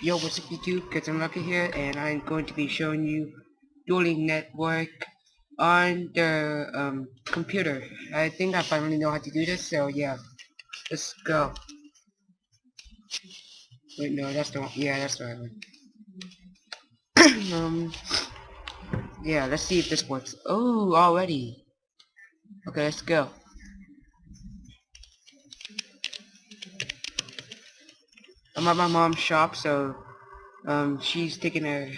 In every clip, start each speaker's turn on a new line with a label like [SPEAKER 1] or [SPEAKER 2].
[SPEAKER 1] Yo, what's up YouTube? Kids Unlucky here, and I'm going to be showing you Dueling Network on the computer. I think I finally know how to do this, so yeah, let's go. Wait, no, that's the one. Yeah, that's the right one. Yeah, let's see if this works. Oh, already. Okay, let's go. I'm at my mom's shop, so she's taking a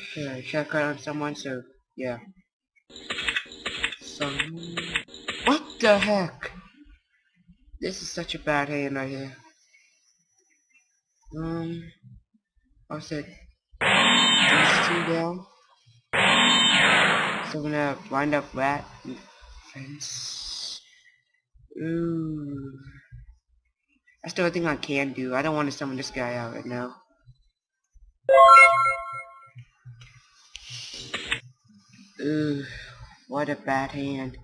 [SPEAKER 1] haircut on someone, so yeah. So, what the heck? This is such a bad hand right here. I said these two down. So I'm gonna wind up rat and fence. Ooh. That's the only thing I can do. I don't want to summon this guy out right now. Ooh. What a bad hand.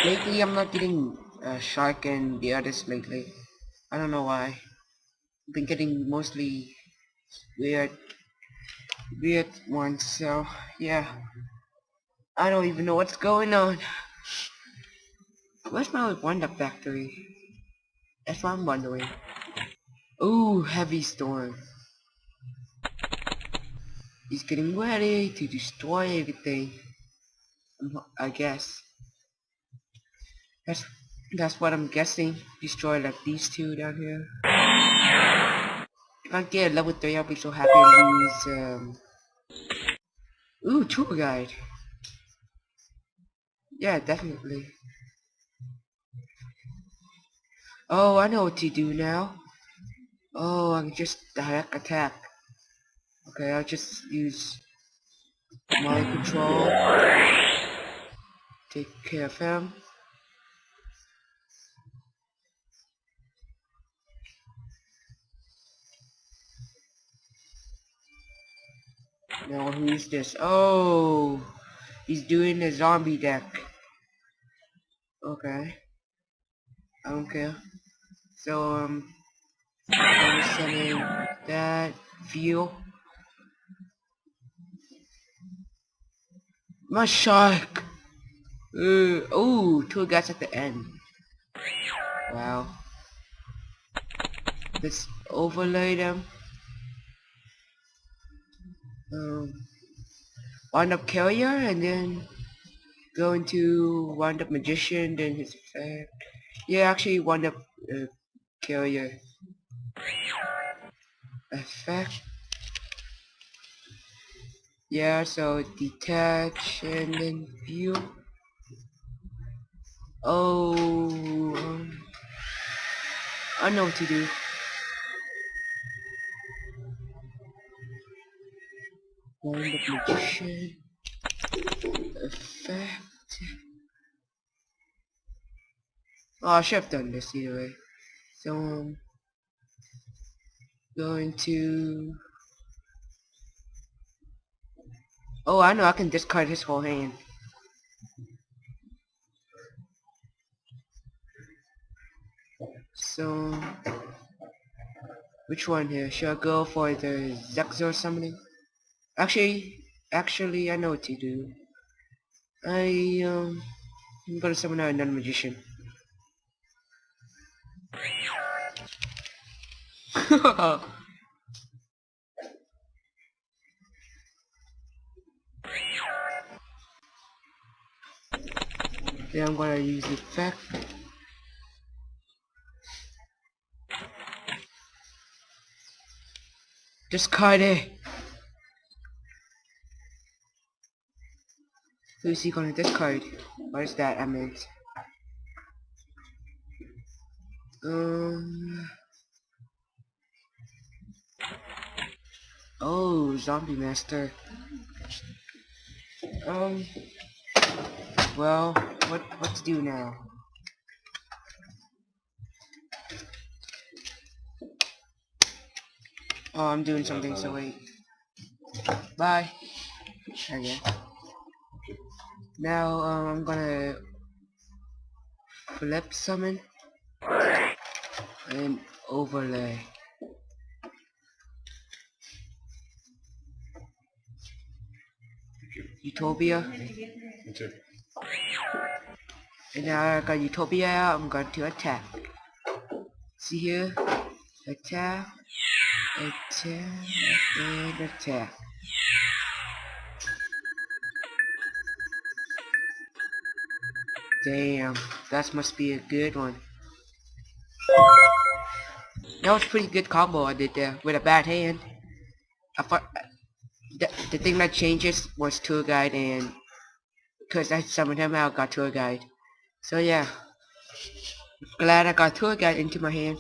[SPEAKER 1] Lately I'm not getting Shark and the others lately. I don't know why. I've been getting mostly weird ones, so yeah. I don't even know what's going on. Where's my wind-up factory? That's what I'm wondering. Ooh, heavy storm. He's getting ready to destroy everything. I guess. That's that's what I'm guessing. Destroy like these two down here. If I get level 3, I'll be so happy to use ooh, tour guide. Yeah, definitely. Oh, I know what to do now. Oh, I can just direct attack. Okay, I'll just use mind control. Take care of him. Now who's this? Oh, he's doing the zombie deck. Okay, I don't care. So I'm sending that view. My shark. Oh, two guys at the end. Wow. Let's overlay them. Um, wind up carrier and then go into wind up magician. Then his effect. Yeah, actually wind up carrier effect. Yeah, so detach and then view. Oh, I know what to do. Wind up magician effect. Oh, I should have done this either way. So going to. Oh, I know. I can discard his whole hand. So, which one here? Should I go for the Zexor summoning? Actually, I know what to do. I'm gonna summon out another magician. Then I'm gonna use the effect. Discard it. Who's he gonna discard? What is that? I meant. Um. Oh, Zombie Master. Um. Well, what to do now? Oh, I'm doing something. So wait. Bye. Okay. Now I'm gonna flip summon and overlay. Utopia. And now I got Utopia out, I'm going to attack. See here? Attack, attack, and attack. Damn, that must be a good one. That was a pretty good combo I did there with a bad hand. I thought the thing that changes was tour guide, and because I summoned him out, got tour guide. So yeah, glad I got tour guide into my hand,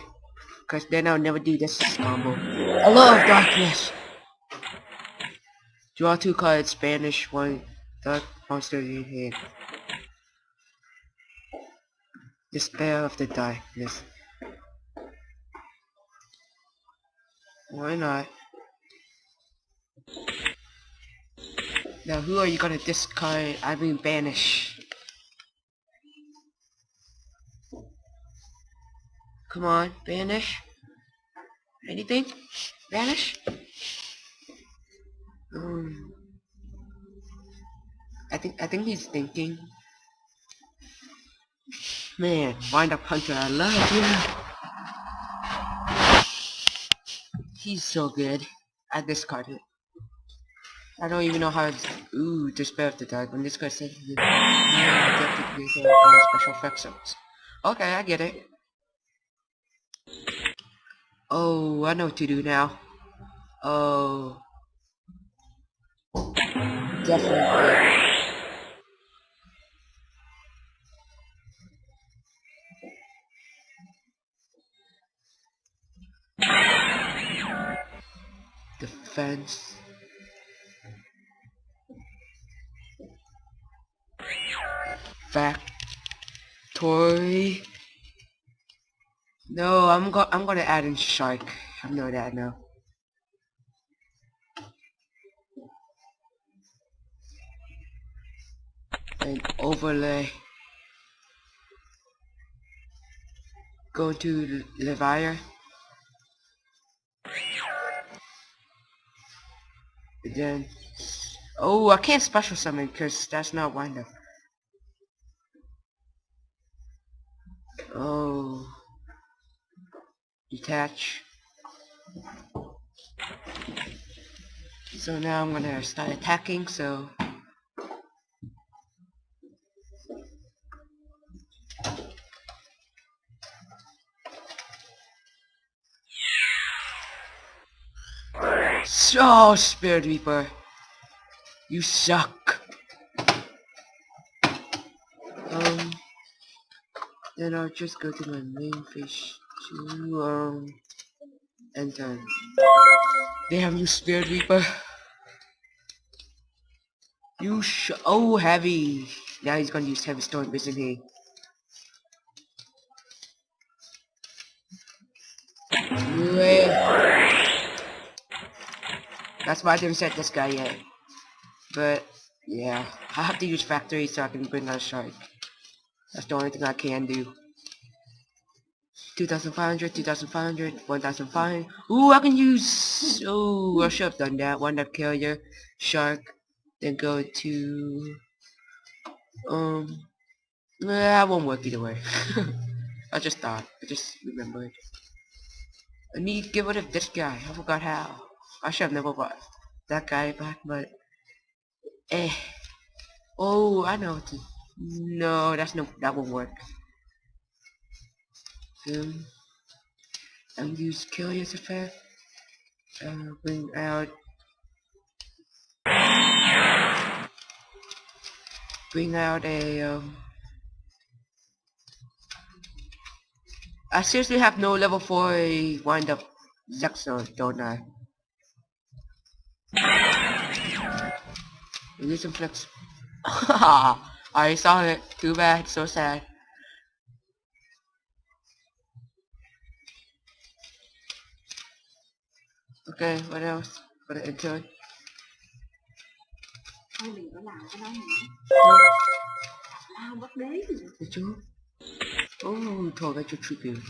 [SPEAKER 1] because then I'll never do this combo. I love darkness. Draw 2 cards, Spanish, 1 dark monster in your hand. Despair of the darkness. Why not? Now who are you gonna discard? I mean banish. Come on, banish. Anything? Banish? I think he's thinking. Man, Wind Up Hunter, I love you. He's so good. I discard it. I don't even know how it's... Ooh, Despair of the Dark. When this card says... special effects. Okay, I get it. Oh, I know what to do now. Oh. Definitely. Defense. Factory. No, I'm gonna add in Shark. I know that now. And overlay. Go to Levire. And then... Oh, I can't special summon because that's not wind up. Oh. Detach. So now I'm gonna start attacking, so... So, Spirit Reaper. You suck. Then I'll just go to my main fish to, enter. Damn you, Spirit Reaper. You oh, heavy. Now he's gonna use Heavy Storm, isn't he? That's why I didn't set this guy yet. But, yeah. I have to use Factory so I can bring out a Shark. That's the only thing I can do. 2,500, 2,500, 1,500. Ooh, I can use... Ooh, I should have done that. One that Carrier, Shark, then go to... That won't work either way. I just thought. I just remembered. I need to get rid of this guy. I forgot how. I should have never brought that guy back, but... Eh. Oh, I know what to... No, that won't work. And use Curious Effect. Bring out... Bring out a... I seriously have no level 4 wind up Zexon, don't I? We need some flex. I saw it. Too bad. So sad. Okay, what else? For the intern.
[SPEAKER 2] Thôi đừng có làm cái đó nữa. Lao bắt đế gì vậy?
[SPEAKER 1] Did you? Oh, told that your tribute.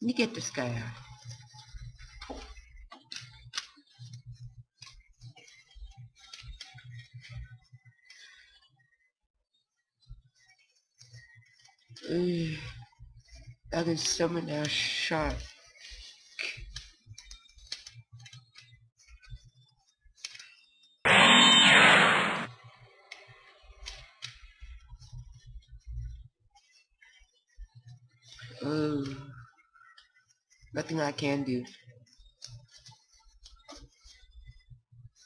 [SPEAKER 1] Let me get this guy out. I can summon a shark. Oh, nothing I can do.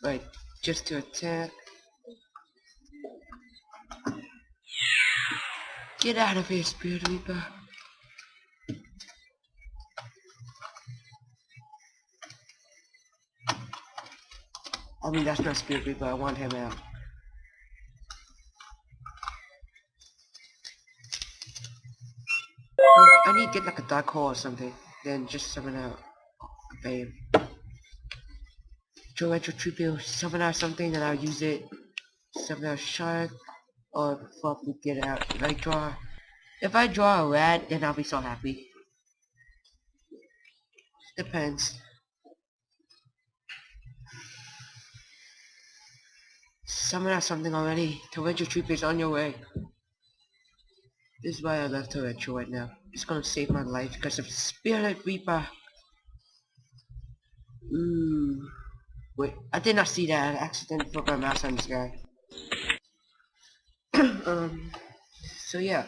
[SPEAKER 1] But just to attack. Get out of here, Spirit Reaper. I mean, that's not Spirit Reaper. I want him out. I need to get like a dark hole or something. Then just summon out. Bam. Joe Retro Tribute, summon out something, then I'll use it. Summon out shark. Or probably get out. If I draw a rat, then I'll be so happy. Depends. Summon out something already. Torrential Troop is on your way. This is why I love Torrential right now. It's gonna save my life because of Spirit Reaper. Ooh. Wait, I did not see that. I accidentally put my mouse on this guy. So yeah.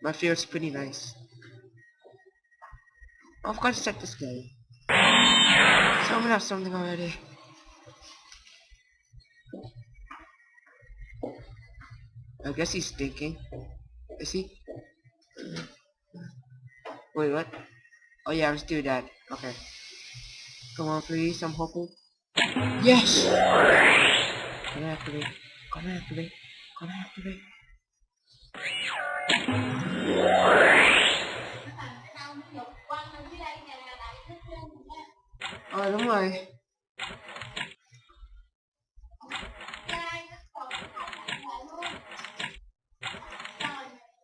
[SPEAKER 1] My fear is pretty nice. I've got to set this guy. Summon out something already. I guess he's thinking. Is he? Wait, what? Oh yeah, let's do that. Okay. Come on, please. I'm hoping. Yes! Gonna activate. Gonna activate. Gonna activate. Đúng rồi.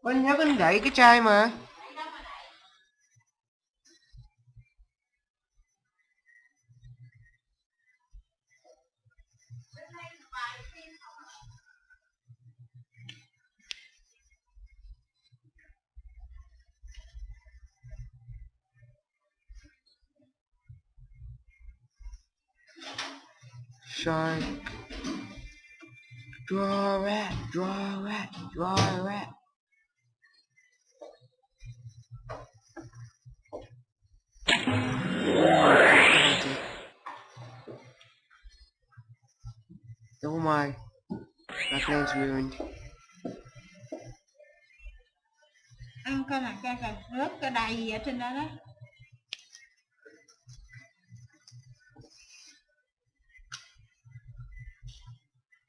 [SPEAKER 1] Con nhớ con đẩy cái chai mà. Shark. Draw a rat. Draw a rat. Draw a rat. Oh my. My plan's ruined.
[SPEAKER 2] Ăn coi là coi còn rớt cái đầy gì ở trên đó đó.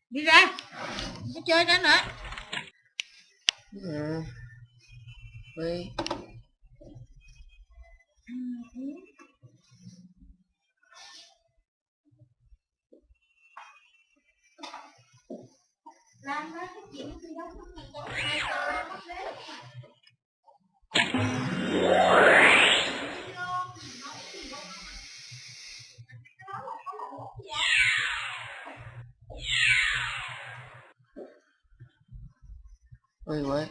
[SPEAKER 2] Đi ra. Không chơi đó nữa.
[SPEAKER 1] Wait.
[SPEAKER 2] Làm đó cái chuyện gì đâu không mình có hai tờ mất đấy.
[SPEAKER 1] Wait, what?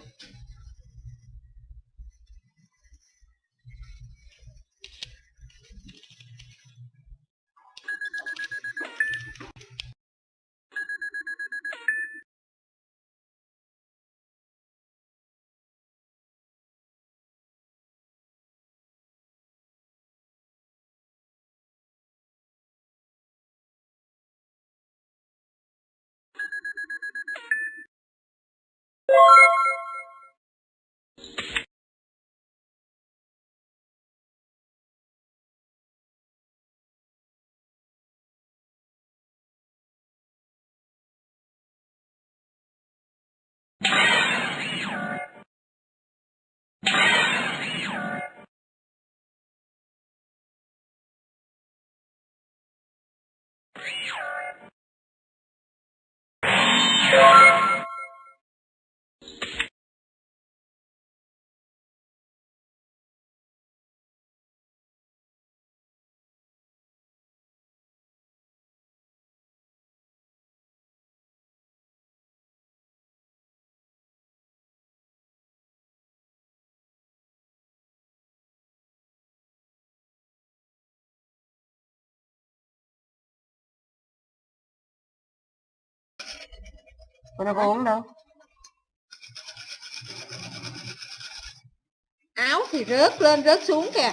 [SPEAKER 1] Con nó có uống đâu.
[SPEAKER 2] Áo thì rớt lên rớt xuống kìa.